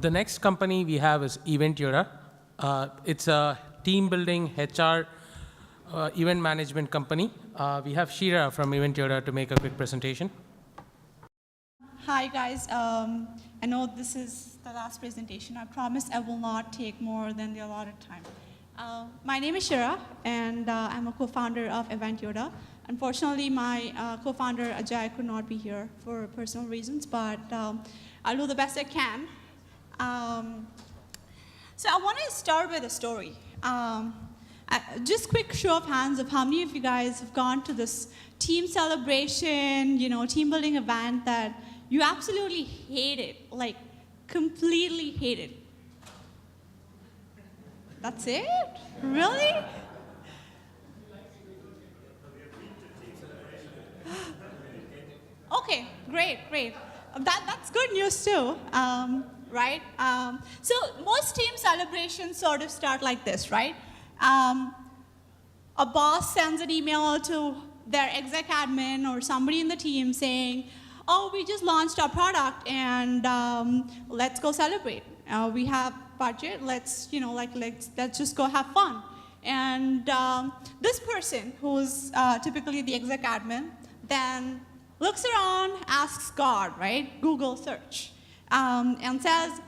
The next company we have is eventyoda. It's a team building HR event management company. We have Shira from eventyoda to make a quick presentation. Hi guys, I know this is the last presentation. I promise I will not take more than the allotted time. My name is Shira, and I'm a co-founder of eventyoda. Unfortunately, my co-founder Ajay could not be here for personal reasons, but I'll do the best I can. So I want to start with a story. Just quick show of hands of how many of you guys have gone to this team celebration, team building event that you absolutely hated, like completely hated. That's it? Really? Okay, great. That's good news too, right? So most team celebrations sort of start like this, right? A boss sends an email to their exec admin or somebody in the team saying, oh, we just launched our product and let's go celebrate. We have budget, let's just go have fun. And this person, who's typically the exec admin, then looks around, asks God, right? Google search, and says,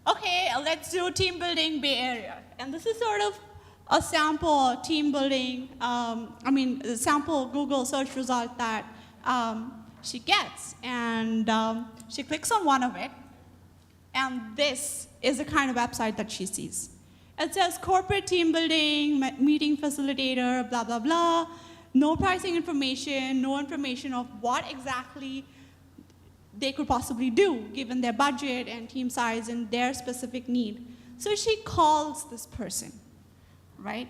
okay, let's do team building Bay Area. And this is sort of a sample team building, a sample Google search result that she gets. And she clicks on one of it, and this is the kind of website that she sees. It says corporate team building, meeting facilitator, blah, blah, blah. No pricing information, no information of what exactly they could possibly do given their budget and team size and their specific need. So she calls this person, right?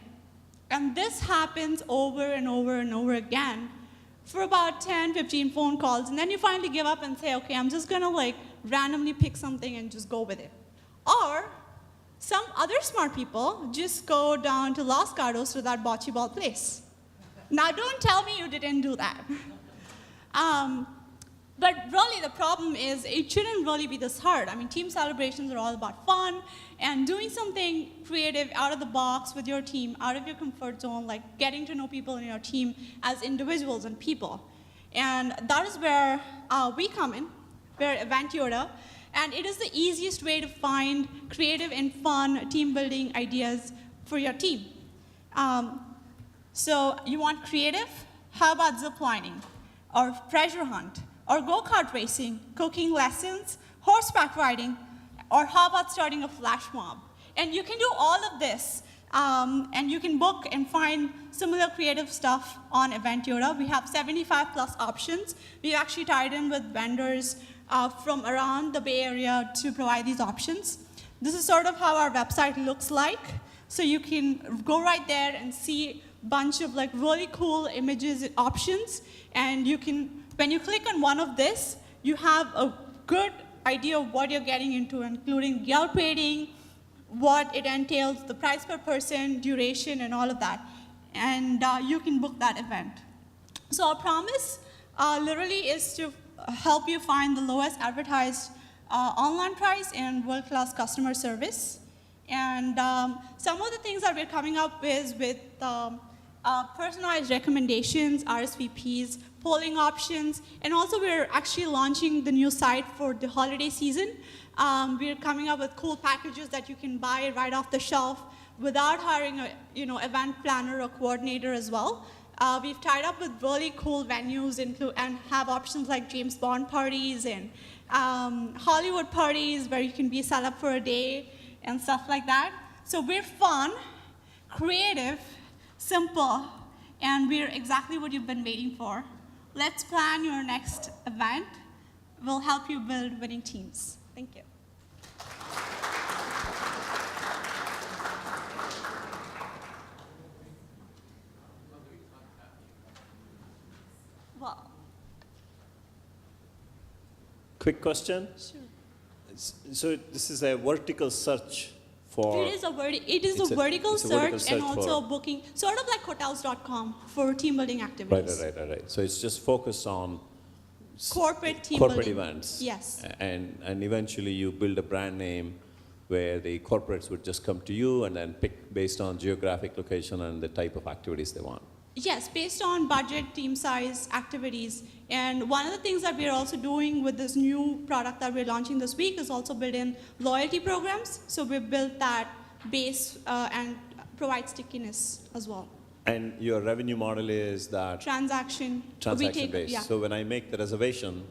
And this happens over and over and over again for about 10, 15 phone calls, and then you finally give up and say, okay, I'm just gonna randomly pick something and just go with it. Or some other smart people just go down to Los Gatos to that bocce ball place. Now don't tell me you didn't do that. But really the problem is it shouldn't really be this hard. I mean, team celebrations are all about fun and doing something creative out of the box with your team, out of your comfort zone, like getting to know people in your team as individuals and people. And that is where we come in. We're eventyoda, and it is the easiest way to find creative and fun team building ideas for your team. So you want creative? How about ziplining, or treasure hunt, or go-kart racing, cooking lessons, horseback riding, or how about starting a flash mob? And you can do all of this, and you can book and find similar creative stuff on eventyoda. We have 75+ options. We've actually tied in with vendors from around the Bay Area to provide these options. This is sort of how our website looks like. So you can go right there and see a bunch of really cool images and options. And you can, when you click on one of this, you have a good idea of what you're getting into, including Yelp rating, what it entails, the price per person, duration, and all of that. And you can book that event. So our promise literally is to help you find the lowest advertised online price and world-class customer service. And some of the things that we're coming up with personalized recommendations, RSVPs, polling options, and also we're actually launching the new site for the holiday season. We're coming up with cool packages that you can buy right off the shelf without hiring a event planner or coordinator as well. We've tied up with really cool venues and have options like James Bond parties and Hollywood parties where you can be set up for a day and stuff like that. So we're fun, creative, simple, and we're exactly what you've been waiting for. Let's plan your next event. We'll help you build winning teams. Thank you. Well. Quick question? Sure. So this is a vertical search for... It is a vertical search and also booking, sort of like hotels.com for team building activities. Right. So it's just focused on Corporate team corporate building. events. Yes. And eventually you build a brand name where the corporates would just come to you and then pick based on geographic location and the type of activities they want. Yes, based on budget, team size, activities. And one of the things that we're also doing with this new product that we're launching this week is also build in loyalty programs. So we've built that base and provide stickiness as well. And your revenue model is that Transaction based. Yeah. So when I make the reservation,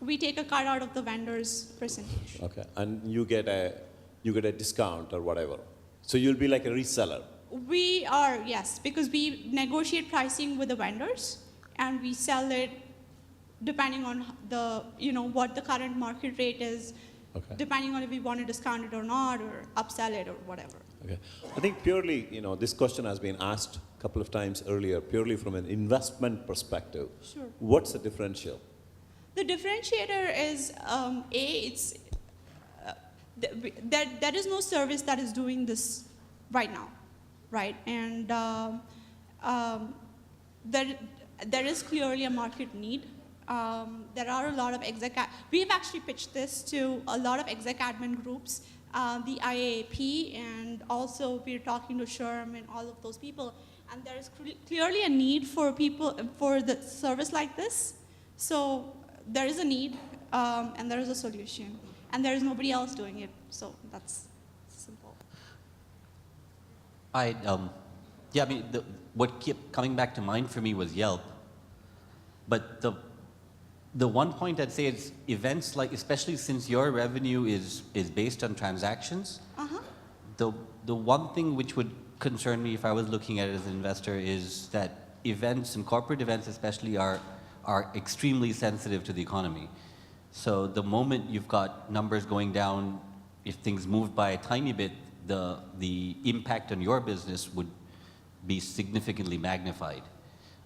We take a cut out of the vendor's percentage. okay, and you get a discount or whatever. So you'll be like a reseller. We are, yes, because we negotiate pricing with the vendors and we sell it depending on the, what the current market rate is, Okay. depending on if we want to discount it or not, or upsell it or whatever. Okay. I think purely, this question has been asked a couple of times earlier, purely from an investment perspective. Sure. What's the differential? The differentiator is, there is no service that is doing this right now, right? And there is clearly a market need. There are a lot of we've actually pitched this to a lot of exec admin groups, the IAAP, and also we're talking to SHRM and all of those people. And there is clearly a need for the service like this. So there is a need, and there is a solution. And there is nobody else doing it. So that's simple. What kept coming back to mind for me was Yelp. But the one point I'd say is events like, especially since your revenue is based on transactions, the one thing which would concern me if I was looking at it as an investor is that events and corporate events especially are extremely sensitive to the economy. So the moment you've got numbers going down, if things move by a tiny bit, the impact on your business would be significantly magnified.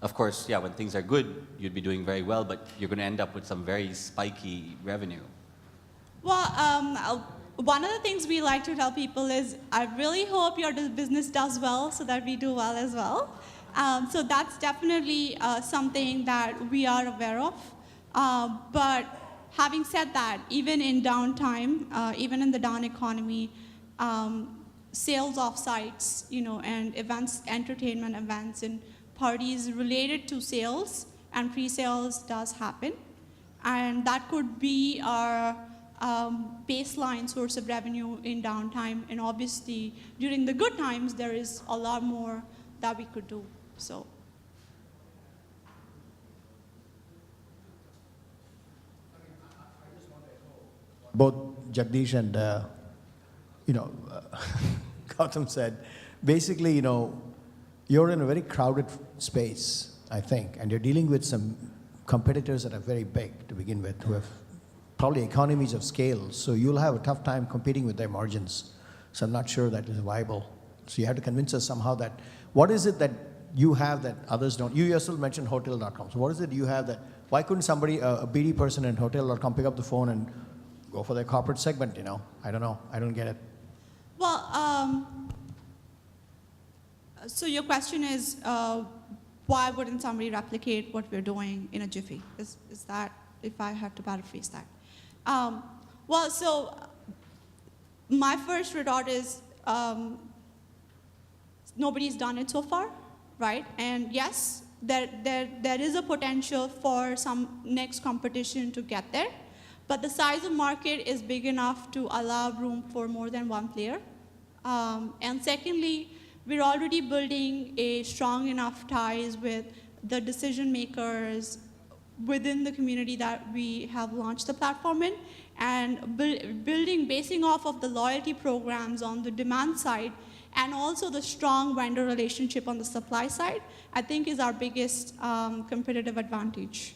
Of course, yeah, when things are good, you'd be doing very well, but you're going to end up with some very spiky revenue. Well, one of the things we like to tell people is, I really hope your business does well so that we do well as well. So that's definitely something that we are aware of. But having said that, even in downtime, even in the down economy, sales offsites, and events, entertainment events, and parties related to sales and pre-sales does happen. And that could be our baseline source of revenue in downtime. And obviously, during the good times, there is a lot more that we could do. So. Both Jagdish and, Gautam said, basically, you're in a very crowded space, I think, and you're dealing with some competitors that are very big to begin with, who have probably economies of scale, so you'll have a tough time competing with their margins. So I'm not sure that is viable. So you have to convince us somehow that, what is it that you have that others don't? You yourself mentioned Hotel.com. So what is it you have that, why couldn't somebody, a BD person in Hotel.com, pick up the phone and go for their corporate segment, I don't know. I don't get it. Well, so your question is, why wouldn't somebody replicate what we're doing in a jiffy? Is that, if I have to paraphrase that? Well, so my first retort is, nobody's done it so far, right? And yes, there is a potential for some next competition to get there, but the size of market is big enough to allow room for more than one player. And secondly, we're already building a strong enough ties with the decision makers within the community that we have launched the platform in, and basing off of the loyalty programs on the demand side, and also the strong vendor relationship on the supply side, I think is our biggest competitive advantage.